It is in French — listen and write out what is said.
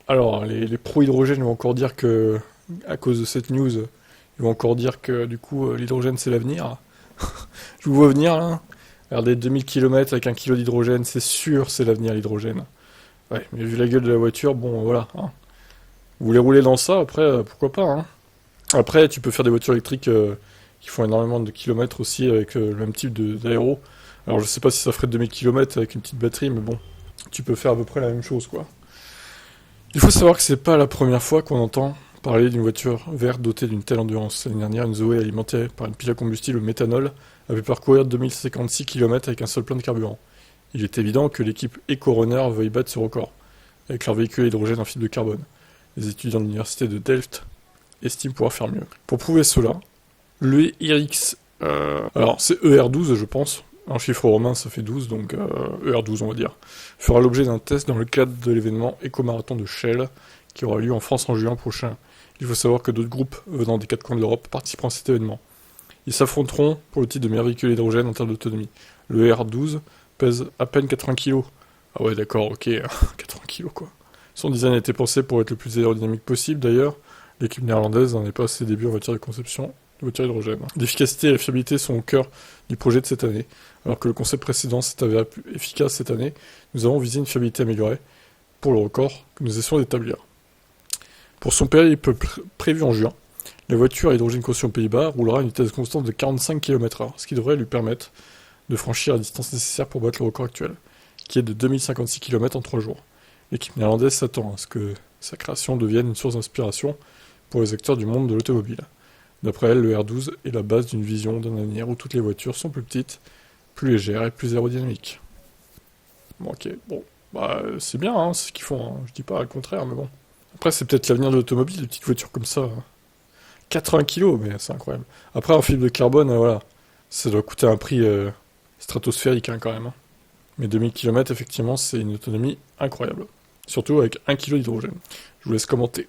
Alors, les pros hydrogène vont encore dire que, à cause de cette news, ils vont encore dire que du coup, l'hydrogène c'est l'avenir. Je vous vois venir là. Regardez, 2000 km avec 1 kg d'hydrogène, c'est sûr, c'est l'avenir l'hydrogène. Ouais, mais vu la gueule de la voiture, bon, voilà. Hein. Vous voulez rouler dans ça, après, pourquoi pas. Hein. Après, tu peux faire des voitures électriques qui font énormément de kilomètres aussi avec le même type d'aéro. Alors, je sais pas si ça ferait 2000 km avec une petite batterie, mais bon, tu peux faire à peu près la même chose, quoi. Il faut savoir que c'est pas la première fois qu'on entend parler d'une voiture verte dotée d'une telle endurance. L'année dernière, une Zoé alimentée par une pile à combustible au méthanol avait parcourir 2056 km avec un seul plein de carburant. Il est évident que l'équipe EcoRunner veuille battre ce record, avec leur véhicule à hydrogène en fibre de carbone. Les étudiants de l'université de Delft estiment pouvoir faire mieux. Pour prouver cela, le IRX, alors c'est ER12 je pense, en chiffre romain ça fait 12, donc ER12 on va dire, fera l'objet d'un test dans le cadre de l'événement Éco-Marathon de Shell, qui aura lieu en France en juin prochain. Il faut savoir que d'autres groupes venant des quatre coins de l'Europe participeront à cet événement. Ils s'affronteront pour le titre de meilleur véhicule hydrogène en termes d'autonomie. Le ER12 pèse à peine 80 kg. Ah ouais d'accord, ok, 80 kg quoi. Son design a été pensé pour être le plus aérodynamique possible d'ailleurs. L'équipe néerlandaise n'en est pas à ses débuts en voiture de conception de voiture hydrogène. L'efficacité et la fiabilité sont au cœur du projet de cette année. Alors que le concept précédent s'est avéré plus efficace cette année, nous avons visé une fiabilité améliorée pour le record que nous essayons d'établir. Pour son périple prévu en juin, la voiture à hydrogène conçue aux Pays-Bas roulera à une vitesse constante de 45 km/h, ce qui devrait lui permettre de franchir la distance nécessaire pour battre le record actuel, qui est de 2056 km en 3 jours. L'équipe néerlandaise s'attend à ce que sa création devienne une source d'inspiration pour les acteurs du monde de l'automobile. D'après elle, le R12 est la base d'une vision d'un avenir où toutes les voitures sont plus petites, plus légères et plus aérodynamiques. Bon, ok, bon, bah c'est bien, hein, c'est ce qu'ils font, hein. Je dis pas le contraire, mais bon. Après, c'est peut-être l'avenir de l'automobile, des petites voitures comme ça. Hein. 80 kilos, mais c'est incroyable. Après, en fibre de carbone, voilà, ça doit coûter un prix stratosphérique hein, quand même. Hein. Mais 2000 km, effectivement, c'est une autonomie incroyable. Surtout avec 1 kg d'hydrogène. Je vous laisse commenter.